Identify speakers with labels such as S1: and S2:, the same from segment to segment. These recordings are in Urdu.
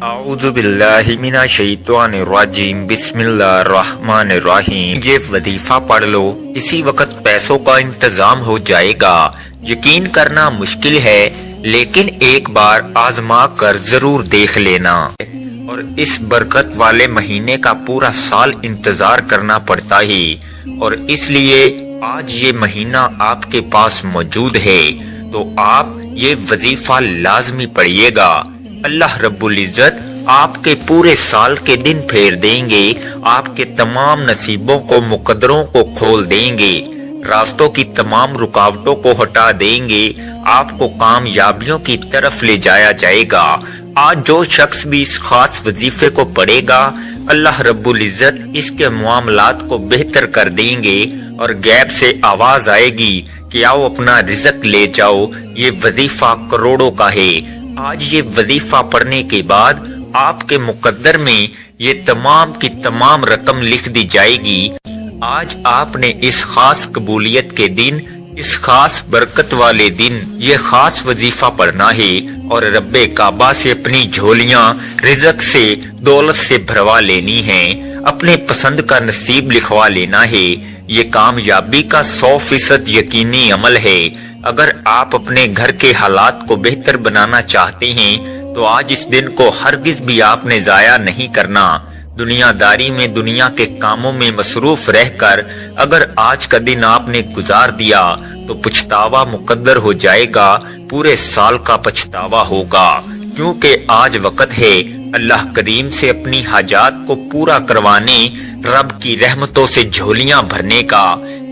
S1: اعوذ باللہ من الشیطان الرجیم بسم اللہ الرحمن الرحیم۔ یہ وظیفہ پڑھ لو، اسی وقت پیسوں کا انتظام ہو جائے گا۔ یقین کرنا مشکل ہے لیکن ایک بار آزما کر ضرور دیکھ لینا، اور اس برکت والے مہینے کا پورا سال انتظار کرنا پڑتا ہے، اور اس لیے آج یہ مہینہ آپ کے پاس موجود ہے تو آپ یہ وظیفہ لازمی پڑھیے گا۔ اللہ رب العزت آپ کے پورے سال کے دن پھیر دیں گے، آپ کے تمام نصیبوں کو، مقدروں کو کھول دیں گے، راستوں کی تمام رکاوٹوں کو ہٹا دیں گے، آپ کو کامیابیوں کی طرف لے جایا جائے گا۔ آج جو شخص بھی اس خاص وظیفے کو پڑھے گا، اللہ رب العزت اس کے معاملات کو بہتر کر دیں گے، اور غیب سے آواز آئے گی کہ آؤ اپنا رزق لے جاؤ۔ یہ وظیفہ کروڑوں کا ہے۔ آج یہ وظیفہ پڑھنے کے بعد آپ کے مقدر میں یہ تمام کی تمام رقم لکھ دی جائے گی۔ آج آپ نے اس خاص قبولیت کے دن، اس خاص برکت والے دن یہ خاص وظیفہ پڑھنا ہے، اور رب کعبہ سے اپنی جھولیاں رزق سے، دولت سے بھروا لینی ہیں، اپنے پسند کا نصیب لکھوا لینا ہے۔ یہ کامیابی کا 100% یقینی عمل ہے۔ اگر آپ اپنے گھر کے حالات کو بہتر بنانا چاہتے ہیں تو آج اس دن کو ہرگز بھی آپ نے ضائع نہیں کرنا۔ دنیا داری میں، دنیا کے کاموں میں مصروف رہ کر اگر آج کا دن آپ نے گزار دیا تو پچھتاوا مقدر ہو جائے گا، پورے سال کا پچھتاوا ہوگا، کیونکہ آج وقت ہے اللہ کریم سے اپنی حاجات کو پورا کروانے، رب کی رحمتوں سے جھولیاں بھرنے کا۔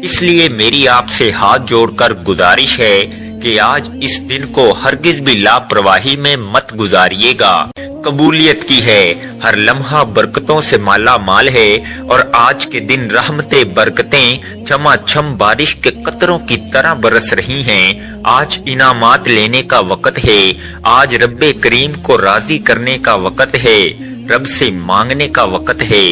S1: اس لیے میری آپ سے ہاتھ جوڑ کر گزارش ہے کہ آج اس دن کو ہرگز بھی لاپرواہی میں مت گزاریے گا۔ قبولیت کی ہے، ہر لمحہ برکتوں سے مالا مال ہے، اور آج کے دن رحمتیں، برکتیں چما چم بارش کے قطروں کی طرح برس رہی ہیں۔ آج انعامات لینے کا وقت ہے، آج رب کریم کو راضی کرنے کا وقت ہے، رب سے مانگنے کا وقت ہے۔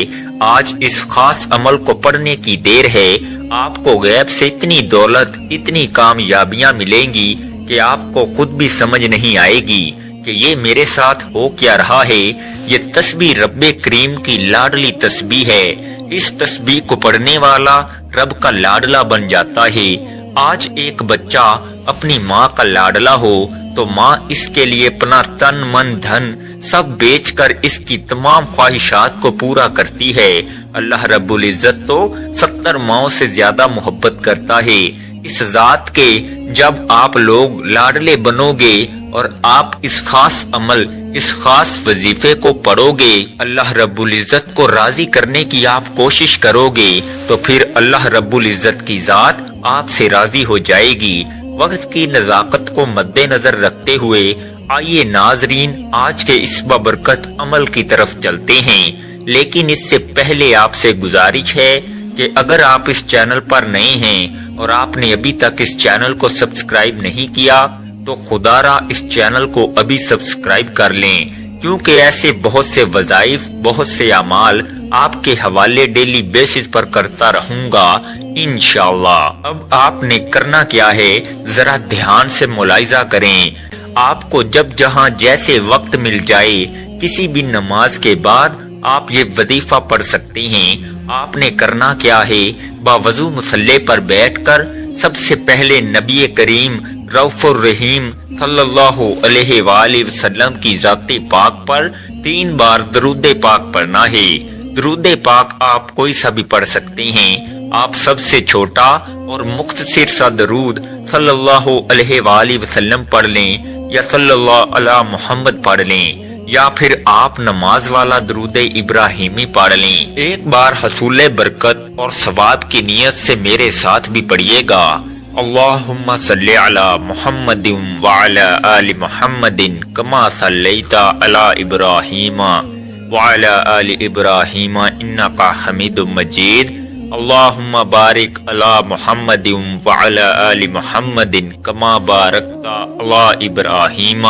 S1: آج اس خاص عمل کو پڑھنے کی دیر ہے۔ آپ کو غیب سے اتنی دولت، اتنی کامیابیاں ملیں گی کہ آپ کو خود بھی سمجھ نہیں آئے گی کہ یہ میرے ساتھ ہو کیا رہا ہے۔ یہ تسبیح رب کریم کی لاڈلی تسبیح ہے۔ اس تسبیح کو پڑھنے والا رب کا لاڈلا بن جاتا ہے۔ آج ایک بچہ اپنی ماں کا لاڈلا ہو تو ماں اس کے لیے اپنا تن من دھن سب بیچ کر اس کی تمام خواہشات کو پورا کرتی ہے۔ اللہ رب العزت تو 70 ماؤں سے زیادہ محبت کرتا ہے۔ اس ذات کے جب آپ لوگ لاڈلے بنو گے اور آپ اس خاص عمل، اس خاص وظیفے کو پڑھو گے، اللہ رب العزت کو راضی کرنے کی آپ کوشش کرو گے، تو پھر اللہ رب العزت کی ذات آپ سے راضی ہو جائے گی۔ وقت کی نزاکت کو مد نظر رکھتے ہوئے آئیے ناظرین آج کے اس بابرکت عمل کی طرف چلتے ہیں، لیکن اس سے پہلے آپ سے گزارش ہے کہ اگر آپ اس چینل پر نئے ہیں اور آپ نے ابھی تک اس چینل کو سبسکرائب نہیں کیا تو خدا را اس چینل کو ابھی سبسکرائب کر لیں، کیونکہ ایسے بہت سے وظائف، بہت سے اعمال آپ کے حوالے ڈیلی بیسس پر کرتا رہوں گا انشاءاللہ۔ اب آپ نے کرنا کیا ہے، ذرا دھیان سے ملاحظہ کریں۔ آپ کو جب جہاں جیسے وقت مل جائے، کسی بھی نماز کے بعد آپ یہ وظیفہ پڑھ سکتے ہیں۔ آپ نے کرنا کیا ہے، باوضو مصلی پر بیٹھ کر سب سے پہلے نبی کریم رؤوف الرحیم صلی اللہ علیہ وآلہ وسلم کی ذات پاک پر 3 بار درود پاک پڑھنا ہے۔ درود پاک آپ کوئی سا بھی پڑھ سکتے ہیں۔ آپ سب سے چھوٹا اور مختصر سا درود صلی اللہ علیہ وآلہ وسلم پڑھ لیں، یا صلی اللہ علی محمد پڑھ لیں، یا پھر آپ نماز والا درود ابراہیمی پڑھ لیں۔ ایک بار حصول برکت اور ثواب کی نیت سے میرے ساتھ بھی پڑھیے گا۔ اللہم صلی علی محمد وعلی آل محمد کما صلیت علی ابراہیم وعلی آل ابراہیم انکا حمید مجید۔ اللہم بارک علی محمد وعلی آل محمد کما بارکت علی ابراہیم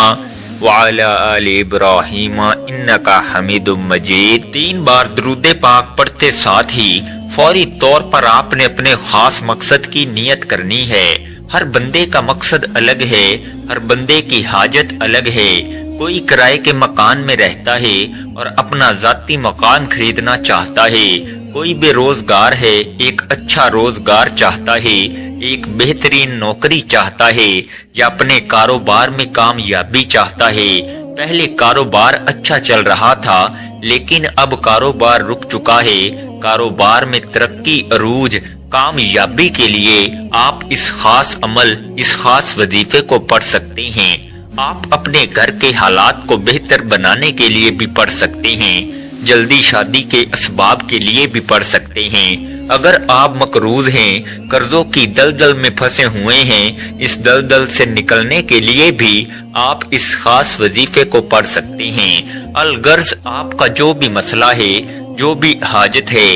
S1: وعلی آل ابراہیم انکا حمید مجید۔ 3 بار درود پاک پڑھتے ساتھ ہی فوری طور پر آپ نے اپنے خاص مقصد کی نیت کرنی ہے۔ ہر بندے کا مقصد الگ ہے، ہر بندے کی حاجت الگ ہے۔ کوئی کرائے کے مکان میں رہتا ہے اور اپنا ذاتی مکان خریدنا چاہتا ہے، کوئی بے روزگار ہے، ایک اچھا روزگار چاہتا ہے، ایک بہترین نوکری چاہتا ہے، یا اپنے کاروبار میں کامیابی چاہتا ہے۔ پہلے کاروبار اچھا چل رہا تھا لیکن اب کاروبار رک چکا ہے۔ کاروبار میں ترقی، عروج، کامیابی کے لیے آپ اس خاص عمل، اس خاص وظیفے کو پڑھ سکتے ہیں۔ آپ اپنے گھر کے حالات کو بہتر بنانے کے لیے بھی پڑھ سکتے ہیں، جلدی شادی کے اسباب کے لیے بھی پڑھ سکتے ہیں۔ اگر آپ مقروض ہیں، قرضوں کی دلدل میں پھنسے ہوئے ہیں، اس دلدل سے نکلنے کے لیے بھی آپ اس خاص وظیفے کو پڑھ سکتے ہیں۔ الغرض آپ کا جو بھی مسئلہ ہے، جو بھی حاجت ہے،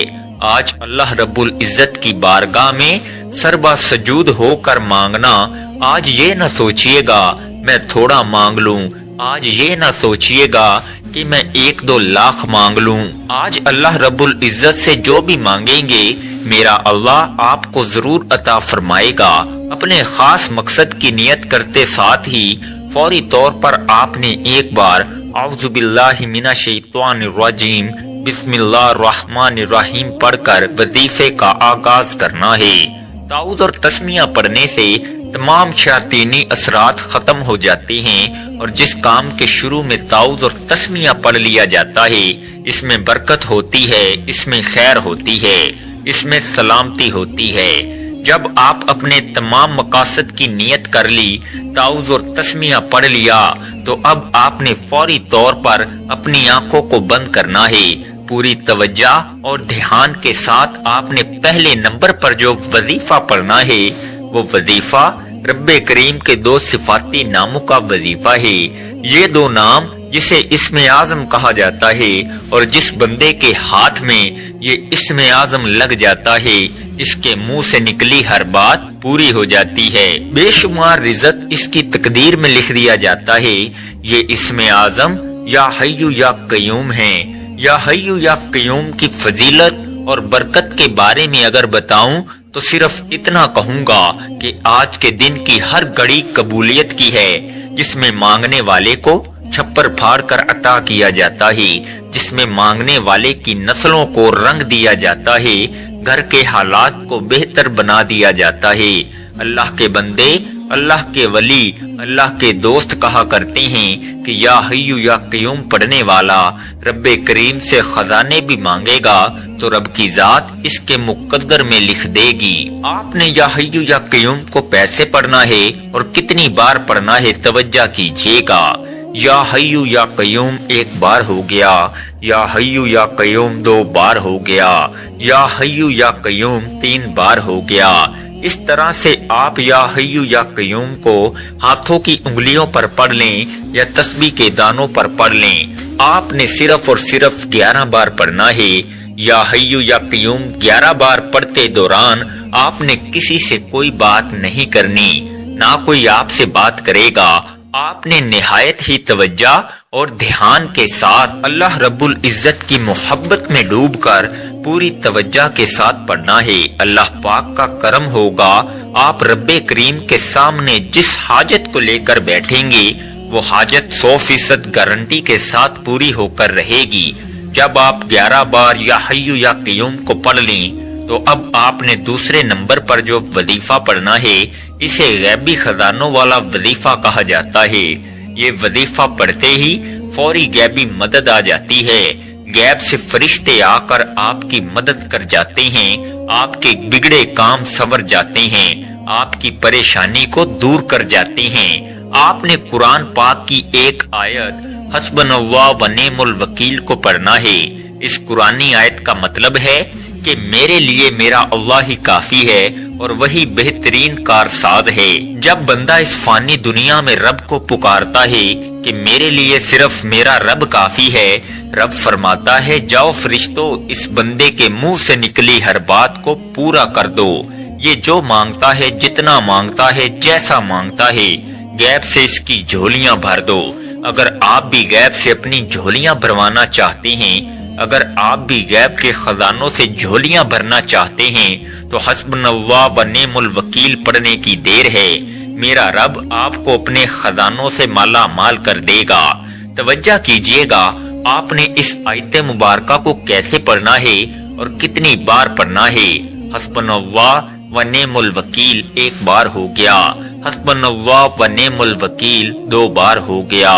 S1: آج اللہ رب العزت کی بارگاہ میں سربا سجود ہو کر مانگنا۔ آج یہ نہ سوچئے گا میں تھوڑا مانگ لوں، آج یہ نہ سوچئے گا کہ میں 1-2 لاکھ مانگ لوں۔ آج اللہ رب العزت سے جو بھی مانگیں گے میرا اللہ آپ کو ضرور عطا فرمائے گا۔ اپنے خاص مقصد کی نیت کرتے ساتھ ہی فوری طور پر آپ نے ایک بار اعوذ باللہ من الشیطان الرجیم بسم اللہ الرحمن الرحیم پڑھ کر وظیفے کا آغاز کرنا ہے۔ تعوذ اور تسمیہ پڑھنے سے تمام شیاطینی اثرات ختم ہو جاتے ہیں، اور جس کام کے شروع میں تعوذ اور تسمیہ پڑھ لیا جاتا ہے اس میں برکت ہوتی ہے، اس میں خیر ہوتی ہے، اس میں سلامتی ہوتی ہے۔ جب آپ اپنے تمام مقاصد کی نیت کر لی، تعوذ اور تسمیہ پڑھ لیا، تو اب آپ نے فوری طور پر اپنی آنکھوں کو بند کرنا ہے۔ پوری توجہ اور دھیان کے ساتھ آپ نے پہلے نمبر پر جو وظیفہ پڑھنا ہے وہ وظیفہ رب کریم کے 2 صفاتی ناموں کا وظیفہ ہے۔ یہ 2 نام جسے اسم اعظم کہا جاتا ہے، اور جس بندے کے ہاتھ میں یہ اسم اعظم لگ جاتا ہے اس کے منہ سے نکلی ہر بات پوری ہو جاتی ہے، بے شمار رزق اس کی تقدیر میں لکھ دیا جاتا ہے۔ یہ اسم اعظم یا حی یا قیوم ہے۔ یا حی یا قیوم کی فضیلت اور برکت کے بارے میں اگر بتاؤں تو صرف اتنا کہوں گا کہ آج کے دن کی ہر گھڑی قبولیت کی ہے، جس میں مانگنے والے کو چھپر پھاڑ کر عطا کیا جاتا ہے، جس میں مانگنے والے کی نسلوں کو رنگ دیا جاتا ہے، گھر کے حالات کو بہتر بنا دیا جاتا ہے۔ اللہ کے بندے، اللہ کے ولی، اللہ کے دوست کہا کرتے ہیں کہ یا حی یا قیوم پڑھنے والا رب کریم سے خزانے بھی مانگے گا تو رب کی ذات اس کے مقدر میں لکھ دے گی۔ آپ نے یا حی یا قیوم کو پیسے پڑھنا ہے اور کتنی بار پڑھنا ہے توجہ کیجیے گا۔ یا حی یا قیوم 1 بار ہو گیا، یا حی یا قیوم 2 بار ہو گیا، یا حی یا قیوم 3 بار ہو گیا۔ اس طرح سے آپ یا حی یا قیوم کو ہاتھوں کی انگلیوں پر پڑھ لیں یا تسبیح کے دانوں پر پڑھ لیں۔ آپ نے صرف اور صرف 11 بار پڑھنا ہے۔ یا حی یا قیوم 11 بار پڑھتے دوران آپ نے کسی سے کوئی بات نہیں کرنی، نہ کوئی آپ سے بات کرے گا۔ آپ نے نہایت ہی توجہ اور دھیان کے ساتھ اللہ رب العزت کی محبت میں ڈوب کر پوری توجہ کے ساتھ پڑھنا ہے۔ اللہ پاک کا کرم ہوگا، آپ رب کریم کے سامنے جس حاجت کو لے کر بیٹھیں گے وہ حاجت 100% گارنٹی کے ساتھ پوری ہو کر رہے گی۔ جب آپ 11 بار یا حی یا قیوم کو پڑھ لیں تو اب آپ نے دوسرے نمبر پر جو وظیفہ پڑھنا ہے اسے غیبی خزانوں والا وظیفہ کہا جاتا ہے۔ یہ وظیفہ پڑھتے ہی فوری غیبی مدد آ جاتی ہے، غیب سے فرشتے آ کر آپ کی مدد کر جاتے ہیں، آپ کے بگڑے کام سنور جاتے ہیں، آپ کی پریشانی کو دور کر جاتے ہیں۔ آپ نے قرآن پاک کی ایک آیت حسبنا اللہ و نعم الوکیل کو پڑھنا ہے۔ اس قرآنی آیت کا مطلب ہے کہ میرے لیے میرا اللہ ہی کافی ہے اور وہی بہترین کارساز ہے۔ جب بندہ اس فانی دنیا میں رب کو پکارتا ہے کہ میرے لیے صرف میرا رب کافی ہے، رب فرماتا ہے جاؤ فرشتوں اس بندے کے منہ سے نکلی ہر بات کو پورا کر دو۔ یہ جو مانگتا ہے، جتنا مانگتا ہے، جیسا مانگتا ہے، غیب سے اس کی جھولیاں بھر دو۔ اگر آپ بھی غیب سے اپنی جھولیاں بھروانا چاہتے ہیں، اگر آپ بھی غیب کے خزانوں سے جھولیاں بھرنا چاہتے ہیں تو حسبنا اللہ و نعم الوکیل پڑھنے کی دیر ہے۔ میرا رب آپ کو اپنے خزانوں سے مالا مال کر دے گا۔ توجہ کیجئے گا آپ نے اس آیت مبارکہ کو کیسے پڑھنا ہے اور کتنی بار پڑھنا ہے۔ حسبنا اللہ و نعم الوکیل ایک بار ہو گیا، حسبنا اللہ و نعم الوکیل 2 بار ہو گیا،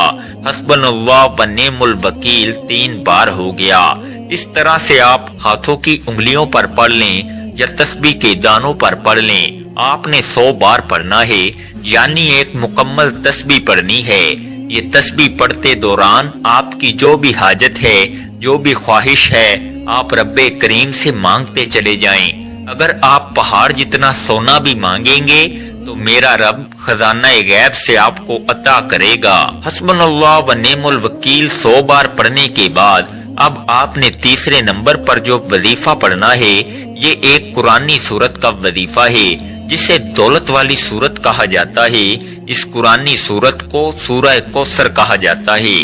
S1: حسبنا اللہ و نعم الوکیل 3 بار ہو گیا۔ اس طرح سے آپ ہاتھوں کی انگلیوں پر پڑھ لیں یا تسبیح کے دانوں پر پڑھ لیں۔ آپ نے 100 بار پڑھنا ہے، یعنی ایک مکمل تسبیح پڑھنی ہے۔ یہ تسبیح پڑھتے دوران آپ کی جو بھی حاجت ہے، جو بھی خواہش ہے، آپ رب کریم سے مانگتے چلے جائیں۔ اگر آپ پہاڑ جتنا سونا بھی مانگیں گے تو میرا رب خزانہ غیب سے آپ کو عطا کرے گا۔ حسبنا اللہ و نعم الوکیل 100 بار پڑھنے کے بعد اب آپ نے تیسرے نمبر پر جو وظیفہ پڑھنا ہے، یہ ایک قرآنی سورت کا وظیفہ ہے جسے دولت والی سورت کہا جاتا ہے۔ اس قرآنی سورت کو سورہ کوثر کہا جاتا ہے۔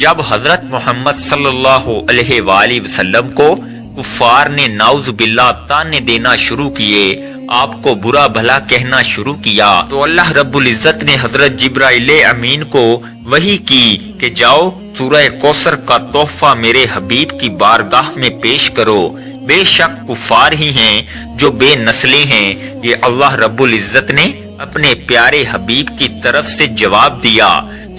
S1: جب حضرت محمد صلی اللہ علیہ وآلہ وسلم کو کفار نے نعوذ باللہ تانے دینا شروع کیے، آپ کو برا بھلا کہنا شروع کیا، تو اللہ رب العزت نے حضرت جبرائیل امین کو وحی کی کہ جاؤ سورہ کوثر کا تحفہ میرے حبیب کی بارگاہ میں پیش کرو۔ بے شک کفار ہی ہیں جو بے نسلیں ہیں۔ یہ اللہ رب العزت نے اپنے پیارے حبیب کی طرف سے جواب دیا۔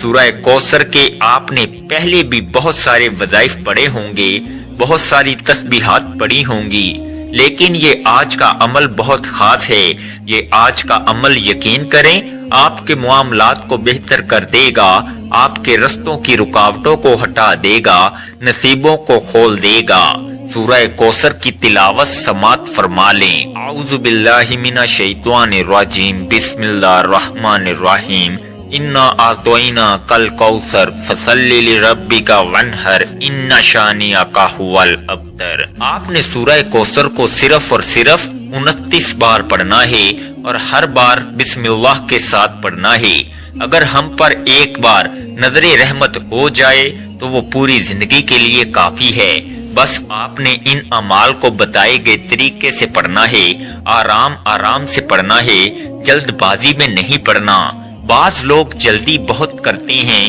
S1: سورہ کوثر کے آپ نے پہلے بھی بہت سارے وظائف پڑھے ہوں گے، بہت ساری تسبیحات پڑھی ہوں گی، لیکن یہ آج کا عمل بہت خاص ہے۔ یہ آج کا عمل یقین کریں آپ کے معاملات کو بہتر کر دے گا، آپ کے رستوں کی رکاوٹوں کو ہٹا دے گا، نصیبوں کو کھول دے گا۔ سورہ کوثر کی تلاوت سماعت فرما لیں۔ اعوذ باللہ من الشیطان الرجیم، بسم اللہ الرحمن الرحیم۔ انا اعطیناک الکوثر فصلی لربک وانحر ان شانئک ھو الابتر۔ آپ نے سورہ کوثر کو صرف اور صرف 29 بار پڑھنا ہے اور ہر بار بسم اللہ کے ساتھ پڑھنا ہے۔ اگر ہم پر ایک بار نظر رحمت ہو جائے تو وہ پوری زندگی کے لیے کافی ہے۔ بس آپ نے ان اعمال کو بتائے گئے طریقے سے پڑھنا ہے، آرام آرام سے پڑھنا ہے، جلد بازی میں نہیں پڑھنا۔ بعض لوگ جلدی بہت کرتے ہیں،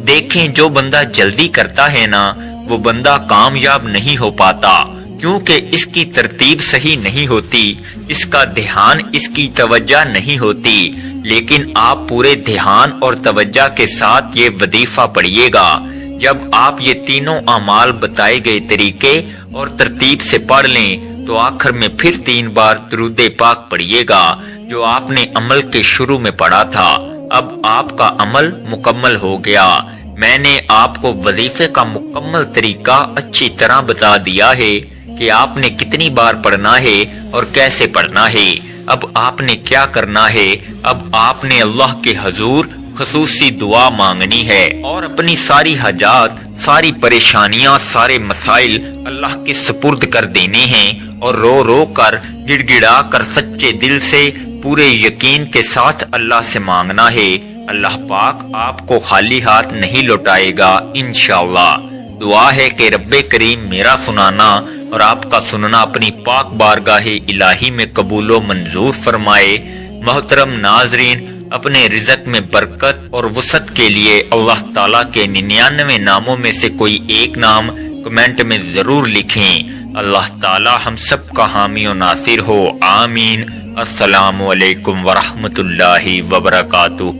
S1: دیکھیں جو بندہ جلدی کرتا ہے نا وہ بندہ کامیاب نہیں ہو پاتا، کیونکہ اس کی ترتیب صحیح نہیں ہوتی، اس کا دھیان، اس کی توجہ نہیں ہوتی۔ لیکن آپ پورے دھیان اور توجہ کے ساتھ یہ وظیفہ پڑھیے گا۔ جب آپ یہ تینوں اعمال بتائے گئے طریقے اور ترتیب سے پڑھ لیں تو آخر میں پھر 3 بار درود پاک پڑھیے گا جو آپ نے عمل کے شروع میں پڑھا تھا۔ اب آپ کا عمل مکمل ہو گیا۔ میں نے آپ کو وظیفے کا مکمل طریقہ اچھی طرح بتا دیا ہے کہ آپ نے کتنی بار پڑھنا ہے اور کیسے پڑھنا ہے۔ اب آپ نے کیا کرنا ہے؟ اب آپ نے اللہ کے حضور خصوصی دعا مانگنی ہے اور اپنی ساری حاجات، ساری پریشانیاں، سارے مسائل اللہ کے سپرد کر دینے ہیں اور رو رو کر، گڑ گڑا کر، سچے دل سے، پورے یقین کے ساتھ اللہ سے مانگنا ہے۔ اللہ پاک آپ کو خالی ہاتھ نہیں لوٹائے گا انشاءاللہ۔ دعا ہے کہ رب کریم میرا سنانا اور آپ کا سننا اپنی پاک بارگاہ الہی میں قبول و منظور فرمائے۔ محترم ناظرین، اپنے رزق میں برکت اور وسعت کے لیے اللہ تعالیٰ کے 99 ناموں میں سے کوئی ایک نام کمنٹ میں ضرور لکھیں۔ اللہ تعالیٰ ہم سب کا حامی و ناصر ہو، آمین۔ السلام علیکم ورحمۃ اللہ وبرکاتہ۔